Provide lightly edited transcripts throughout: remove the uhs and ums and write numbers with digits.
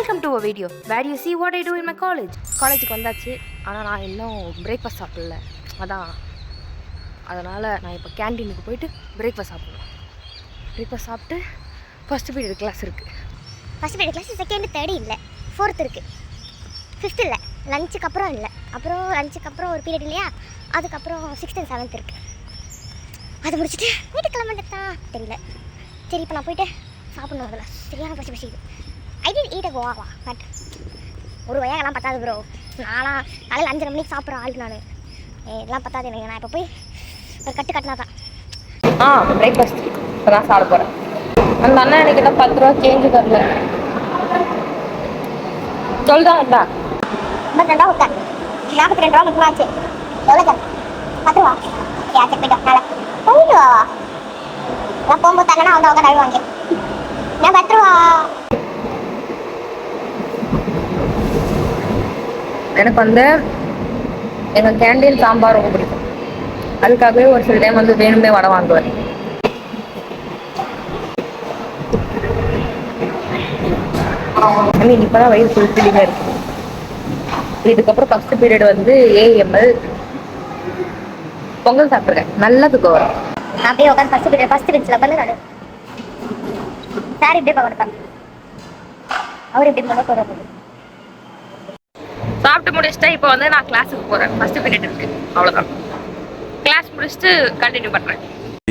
Welcome to a video where you see what I do in my college. காலேஜுக்கு வந்தாச்சு, ஆனால் நான் இன்னும் பிரேக்ஃபாஸ்ட் சாப்பிடல. அதனால் நான் இப்போ கேன்டீனுக்கு போயிட்டு பிரேக்ஃபாஸ்ட் சாப்பிடுவேன். பிரேக்ஃபாஸ்ட் சாப்பிட்டு ஃபஸ்ட்டு பீரியட் கிளாஸ் இருக்குது. First period class second third இல்லை, ஃபோர்த் இருக்குது, ஃபிஃப்த் இல்லை, லஞ்சுக்கு அப்புறம் இல்லை, அப்புறம் லஞ்சுக்கு அப்புறம் ஒரு பீரியட் இல்லையா, அதுக்கப்புறம் 6th and 7th இருக்குது. அதை முடிச்சுட்டு வீட்டுக்கு கிளம்பிட்டா தெரியல. சரி இப்போ நான் போயிட்டு சாப்பிடணும். அதில் சரியான பசிக்குது. I did eat a Goa, but ஒரு வயகெல்லாம் பத்தாது ப்ரோ. நான்லாம் காலையில் 5:30 மணிக்கு சாப்பிட்ற ஆள் நான். எல்லாம் பத்தாது எனக்கு. நான் இப்போ போய் ஒரு கட்டு கட்டினா தான் பிரேக்ஃபாஸ்ட் இப்போ தான் சாப்பிட போகிறேன். அந்த அண்ணன் என்கிட்ட 10 ரூபா சேஞ்சு தரல. சொல்லுதாங்கடா பட் 2 ரூபா 42 ரூபா முக்கியமாக ஆச்சு. எவ்வளோ சார்? 10 ரூபா. சரி போய்ட்டோம். நாளை போயிட்டு வா. நான் போகும்போது தரலன்னா அவங்க தருவாங்க. நான் 10 ரூபா. எனக்கு வந்து எங்கள் கேண்டீன் சாம்பார் ரொம்ப பிடிக்கும். அதுக்காகவே ஒரு சில டைம் வந்து வேணுமே வடை வாங்குவேன். இப்போ தான் வயிறு ஃபுல்ஃபில்லிங்காக இருக்கு. இதுக்கப்புறம் ஃபஸ்ட் பீரியட் வந்து ஏஎம்எல் பொங்கல் சாப்பிட்ருக்கேன். நல்லா தூக்கம் வரும். நான் அப்படியே உட்காந்து ஃபஸ்ட் பெஞ்சில் உட்காந்து நான் சார் இப்படியே பார்க்க அவர் எப்படி பண்ண போகிறாரு. சாப்பிட்டு முடிச்சுட்டா இப்போ வந்து நான் கிளாஸுக்கு போகிறேன். ஃபஸ்ட்டு பீரியட் இருக்குது, அவ்வளோதான். கிளாஸ் முடிச்சுட்டு கண்டினியூ பண்ணுறேன்.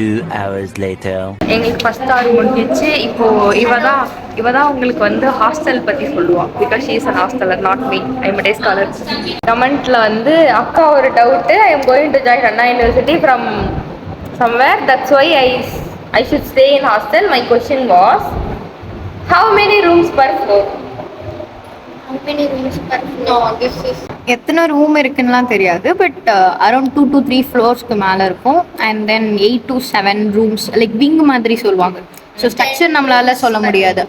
2 hours later. எங்களுக்கு ஃபர்ஸ்ட் ஆள் முடிஞ்சிச்சு. இப்போது இவ தான் உங்களுக்கு வந்து ஹாஸ்டல் பற்றி சொல்லுவாள். Because she is an hosteller, not me. I am day scholar. கமெண்ட்டில் வந்து அக்கா ஒரு doubt, I am going to join Anna university from somewhere, that's why I should stay in hostel. My question was, how many rooms per floor? How many rooms per floor? No, this is எத்தனை room இருக்குன்னுலாம் தெரியாது. But around 2 to 3 ஃப்ளோர்ஸ்க்கு மேலே இருக்கும். And then 8 to 7 rooms like wing மாதிரி சொல்லுவாங்க. So structure நம்மளால சொல்ல முடியாது.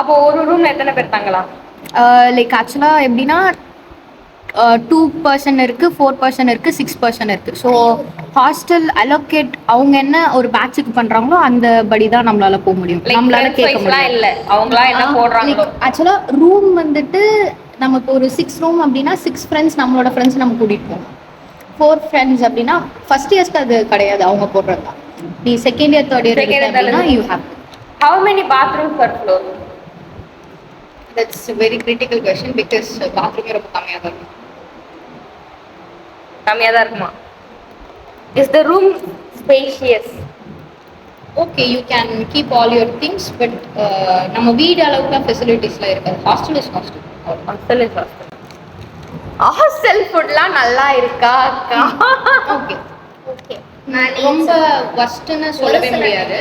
அப்போ ஒரு ரூம்ல எத்தனை பேர் தங்கலாம்? லைக் ஆக்சுவலாக எப்படின்னா 2 person இருக்குது, 4 person இருக்குது, 6 person இருக்குது. ஸோ ஹாஸ்டல் அலோகேட் அவங்க என்ன ஒரு பேட்சுக்கு பண்ணுறாங்களோ அந்த படி தான் நம்மளால போக முடியும். நம்மளால கேட்க முடியும். இல்லை அவங்களா என்ன போடுறாங்க. ஆக்சுவலாக ரூம் வந்துட்டு நம்ம இப்போ ஒரு 6 ரூம் அப்படின்னா 6 ஃப்ரெண்ட்ஸ், நம்மளோட ஃப்ரெண்ட்ஸ் நம்ம கூட்டிகிட்டு போவோம். 4 ஃப்ரெண்ட்ஸ் அப்படின்னா ஃபர்ஸ்ட் இயர்ஸ்க்கு அது கிடையாது, அவங்க போடுறது தான். நீ செகண்ட் இயர் தேர்ட் இயர் அப்படின்னா you have. How many bathrooms per floor? That's a very critical question because bathroom ரொம்ப கம்மியாக தான் இருக்கும். கம்மியாக தான் இருக்குமா? Is the room spacious? Okay, you can keep all your things. But நம்ம வீடு அளவுக்கு ஃபெசிலிட்டிஸ்லாம் இருக்காது. Hostel is hostel. Hostel is hostel. Hostel ஃபுட்லாம் நல்லா இருக்கா அக்கா? ஓகே ஓகே, ரொம்ப வஸ்ட்டுன்னு சொல்லவே முடியாது.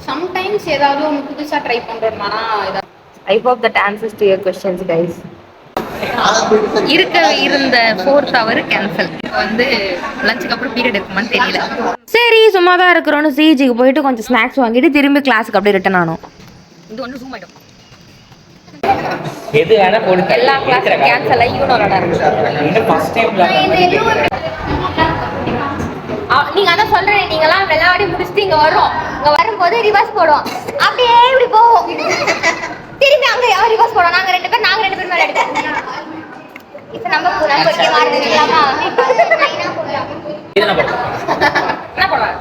சம்டைம்ஸ் ஏதாவது ஒன்று புதுசாக ட்ரை பண்ணுறோம்னா இதாக. I hope that answers to your questions, guys. இருந்த 4th hour கேன்சல். வந்து லஞ்சுக்கு அப்புறம் பீரியட் இருக்குமான்னு தெரியல. சரி சும்மா தான் இருக்கிறோன்னு சிஜிக்கு போயிட்டு கொஞ்சம் ஸ்நாக்ஸ் வாங்கிட்டு திரும்பி கிளாஸுக்கு அப்படியே ரிட்டன் ஆனோம். இது ஒன்று ஜூம் ஆகிடும். எது வேணா போடுங்க. எல்லா கிளாஸும் கேன்சல் ஆகி இவனோட நீங்க அதான் சொல்றேன். நீங்களாம் விளையாடி முடிச்சுட்டு இங்க வரோம். இங்க வரும்போது ரிவர்ஸ் போடுவோம். அப்படியே இப்படி போவோம். திரும்பி அங்க ரிவர்ஸ் போடுவோம். நாங்க 2 பேர் மேல எடுப்போம். இப்ப நம்ம இங்க மாறிக்கலாமா? என்ன போடலாம்?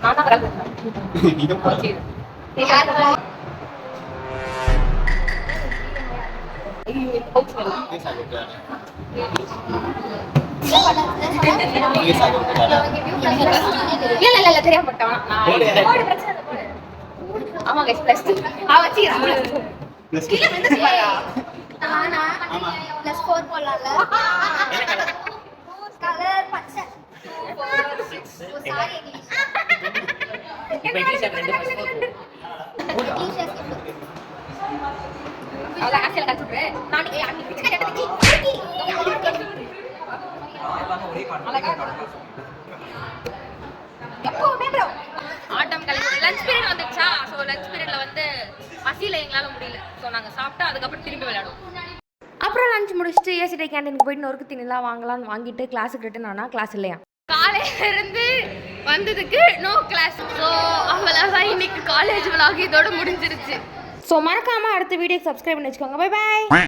நான் தான் கரெக்ட். இல்ல தெரியாம போட்டான். ஆமா गाइस +2 ஆவச்சி கீழ வந்து சொல்லுங்க. நானா +4 போடலாம்ல. என்ன கலர்? கலர் பச்சை. 4 6 சாரி இங்கிலீஷ். இப்போ இங்கிலீஷ் 2 அவள ஆக்சுவலா கத்துறே. நான் நீ பிச்சை எடுத்து ஆட்டம் கலைஞர் லஞ்ச் பீரியட் வந்துச்சா. ஸோ லஞ்ச் பீரியட்ல வந்து பசியில் எங்களால் முடியல. ஸோ நாங்கள் சாப்பிட்டு அதுக்கப்புறம் திரும்பி விளையாடுவோம். அப்புறம் லஞ்ச் முடிச்சுட்டு ஏசிடே கேண்டீனுக்கு போயிட்டு நொறுக்கு தின்னலாம் வாங்கலாம்னு வாங்கிட்டு கிளாஸுக்கு ரிட்டன் ஆனால் கிளாஸ் இல்லையா. காலையில இருந்து வந்ததுக்கு நோ கிளாஸ். ஸோ அவ்வளோதான் இன்னைக்கு காலேஜ் விலாக் இதோட முடிஞ்சிருச்சு. ஸோ மறக்காமல் அடுத்த வீடியோக்கு சப்ஸ்கிரைப் பண்ணி வச்சுக்கோங்க. Bye bye.